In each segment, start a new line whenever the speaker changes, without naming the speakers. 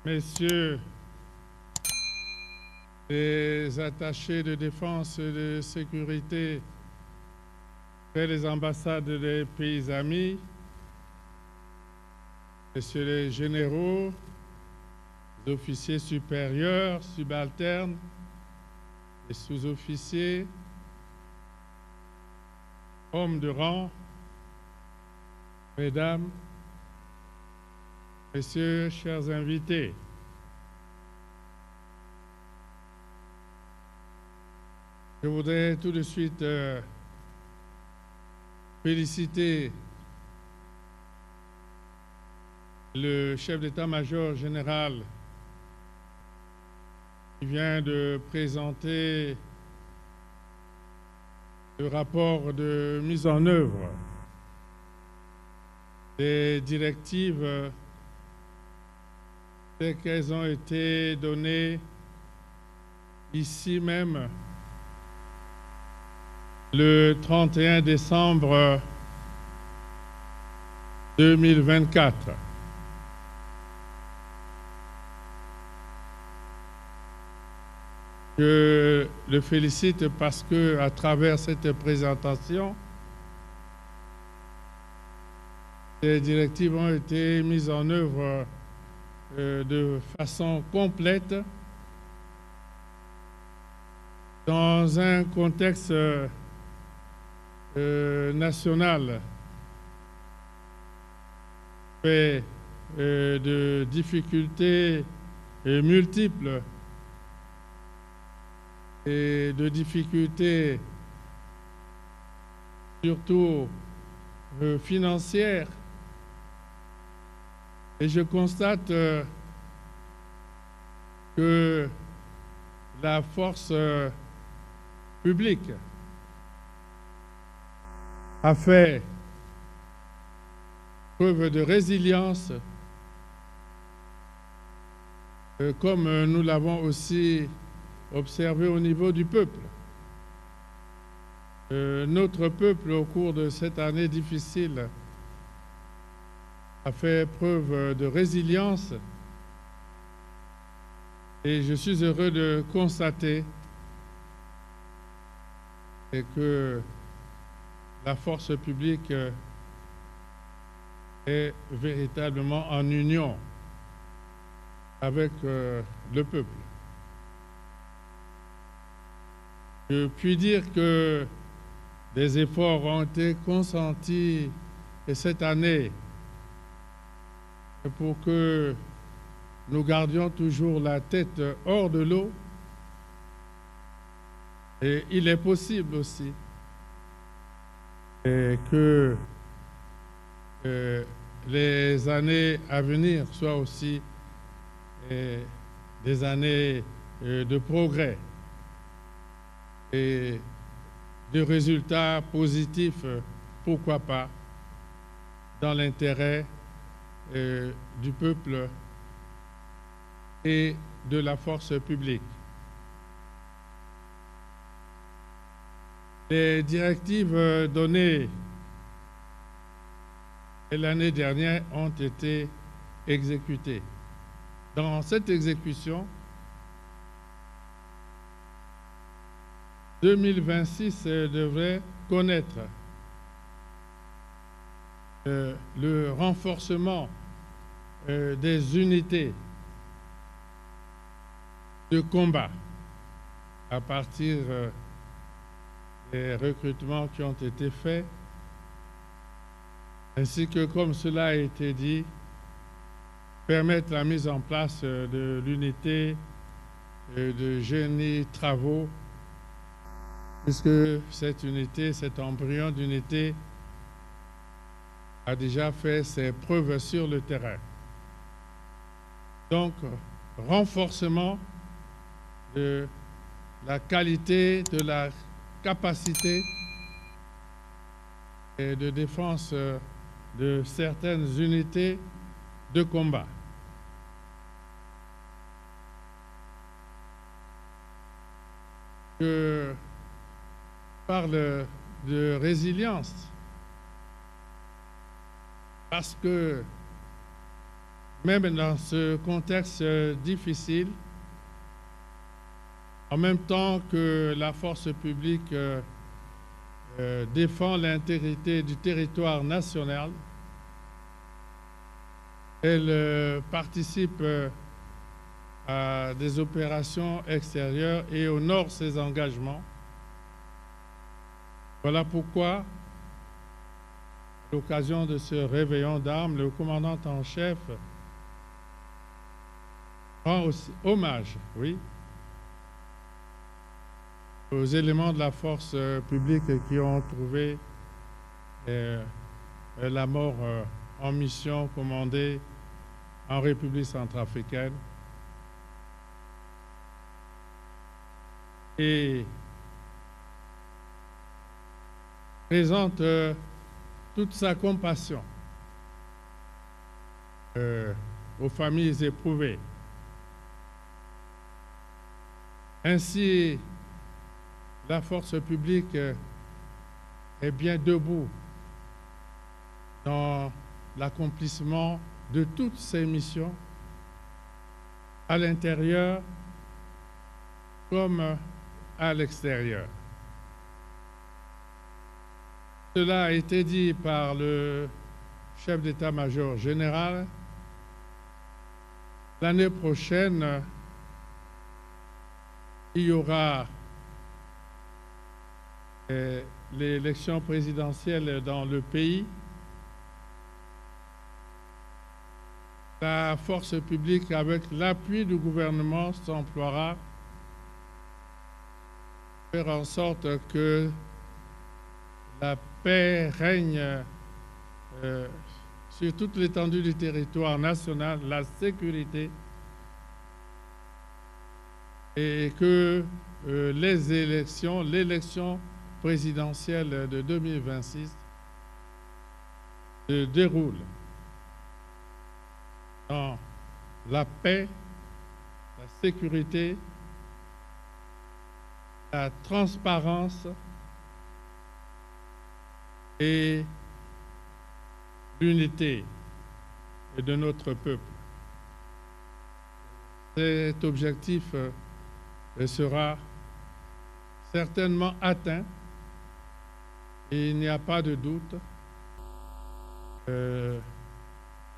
Messieurs les attachés de défense et de sécurité près les ambassades des pays amis, messieurs les généraux, les officiers supérieurs, subalternes, les sous-officiers, hommes de rang, mesdames, messieurs, chers invités, je voudrais tout de suite féliciter le chef d'état-major général qui vient de présenter le rapport de mise en œuvre des directives telles qu'elles ont été données ici même le 31 décembre 2024. Je le félicite parce que, à travers cette présentation, ces directives ont été mises en œuvre de façon complète dans un contexte national fait de difficultés multiples et de difficultés surtout financières. Et je constate que la force publique a fait preuve de résilience, comme nous l'avons aussi observé au niveau du peuple. Notre peuple, au cours de cette année difficile, a fait preuve de résilience et je suis heureux de constater que la force publique est véritablement en union avec le peuple. Je puis dire que des efforts ont été consentis cette année pour que nous gardions toujours la tête hors de l'eau. Et il est possible aussi que les années à venir soient aussi des années de progrès et de résultats positifs, pourquoi pas, dans l'intérêt du peuple et de la force publique. Les directives données l'année dernière ont été exécutées. Dans cette exécution, 2026 devrait connaître le renforcement des unités de combat à partir des recrutements qui ont été faits, ainsi que, comme cela a été dit, permettre la mise en place de l'unité de génie travaux, puisque cette unité, cet embryon d'unité a déjà fait ses preuves sur le terrain. Donc, renforcement de la qualité, de la capacité et de défense de certaines unités de combat. Je parle de résilience parce que même dans ce contexte difficile, en même temps que la force publique défend l'intégrité du territoire national, elle participe à des opérations extérieures et honore ses engagements. Voilà pourquoi, à l'occasion de ce réveillon d'armes, le commandant en chef rend aussi hommage, oui, aux éléments de la force publique qui ont trouvé la mort en mission commandée en République centrafricaine. Et présente toute sa compassion aux familles éprouvées. Ainsi, la force publique est bien debout dans l'accomplissement de toutes ses missions, à l'intérieur comme à l'extérieur. Cela a été dit par le chef d'état-major général. L'année prochaine, il y aura l'élection présidentielle dans le pays. La force publique, avec l'appui du gouvernement, s'emploiera à faire en sorte que la paix règne sur toute l'étendue du territoire national, la sécurité, et que l'élection présidentielle de 2026 se déroule dans la paix, la sécurité, la transparence et l'unité de notre peuple. Cet objectif sera certainement atteint et il n'y a pas de doute.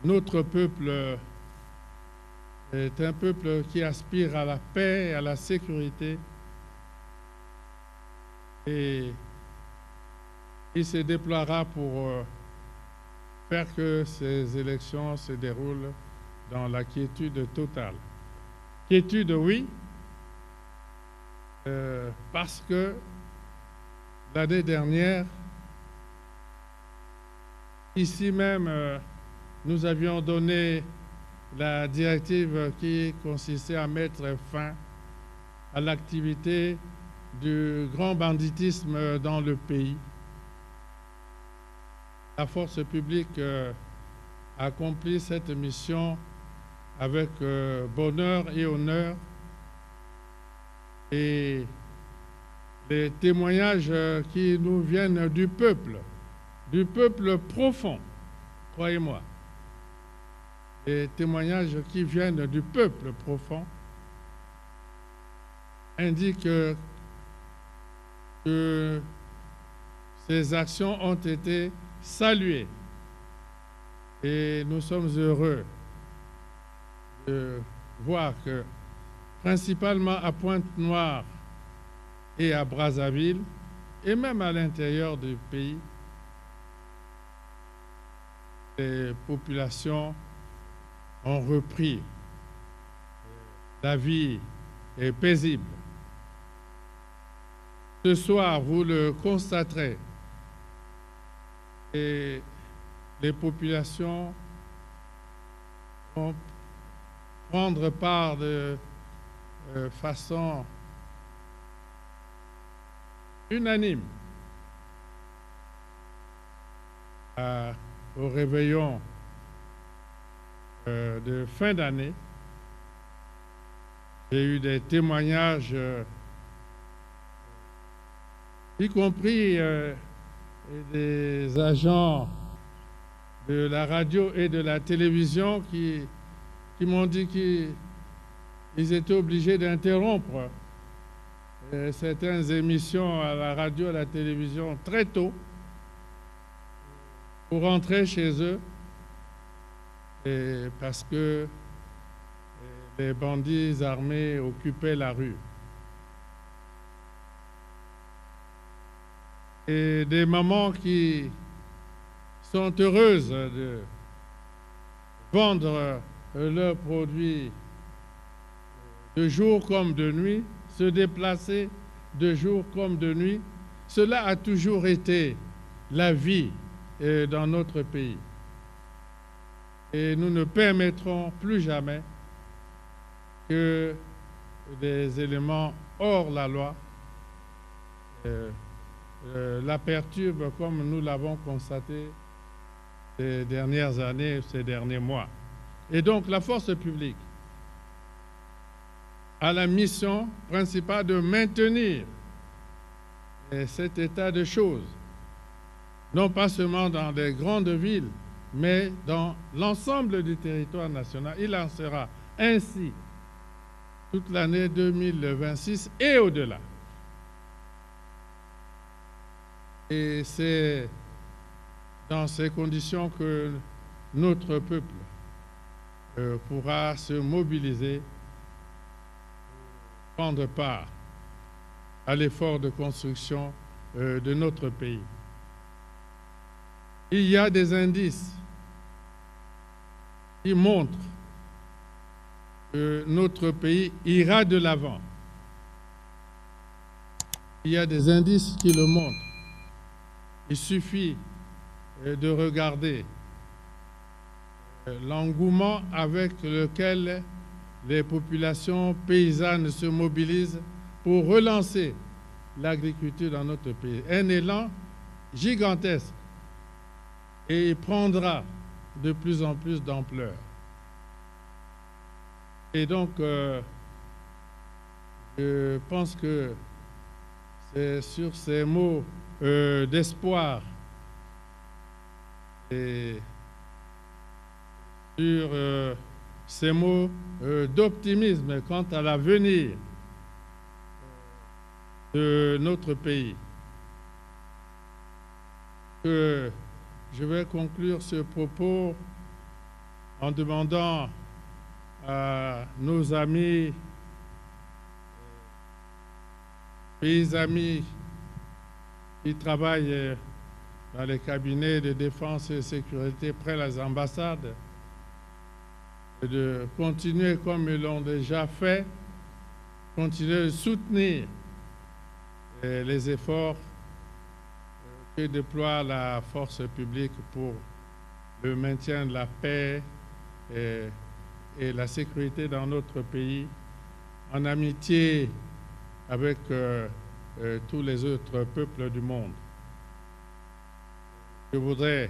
Notre peuple est un peuple qui aspire à la paix et à la sécurité et il se déploiera pour faire que ces élections se déroulent dans la quiétude totale. Quiétude, oui, parce que l'année dernière, ici même, nous avions donné la directive qui consistait à mettre fin à l'activité du grand banditisme dans le pays. La force publique a accompli cette mission avec bonheur et honneur. Et les témoignages qui nous viennent du peuple profond, croyez-moi, les témoignages qui viennent du peuple profond indiquent que ces actions ont été saluées et nous sommes heureux de voir que principalement à Pointe-Noire et à Brazzaville et même à l'intérieur du pays, les populations ont repris. La vie est paisible. Ce soir, vous le constaterez, et les populations vont prendre part de façon unanime au réveillon de fin d'année. J'ai eu des témoignages, y compris des agents de la radio et de la télévision qui qui m'ont dit qu'ils étaient obligés d'interrompre certaines émissions à la radio, à la télévision très tôt pour rentrer chez eux parce que les bandits armés occupaient la rue. Et des mamans qui sont heureuses de vendre leurs produits de jour comme de nuit, se déplacer de jour comme de nuit. Cela a toujours été la vie dans notre pays. Et nous ne permettrons plus jamais que des éléments hors la loi la perturbent comme nous l'avons constaté ces dernières années, ces derniers mois. Et donc la force publique a la mission principale de maintenir cet état de choses, non pas seulement dans les grandes villes, mais dans l'ensemble du territoire national. Il en sera ainsi toute l'année 2026 et au-delà. Et c'est dans ces conditions que notre peuple pourra se mobiliser, prendre part à l'effort de construction de notre pays. Il y a des indices qui montrent que notre pays ira de l'avant. Il y a des indices qui le montrent. Il suffit de regarder l'engouement avec lequel les populations paysannes se mobilisent pour relancer l'agriculture dans notre pays. Un élan gigantesque et il prendra de plus en plus d'ampleur. Et donc, je pense que c'est sur ces mots d'espoir et sur ces mots d'optimisme quant à l'avenir de notre pays que je vais conclure ce propos en demandant à nos amis, pays amis qui travaillent dans les cabinets de défense et de sécurité près des ambassades, de continuer comme ils l'ont déjà fait, continuer de soutenir les efforts que déploie la force publique pour le maintien de la paix et la sécurité dans notre pays, en amitié avec tous les autres peuples du monde. Je voudrais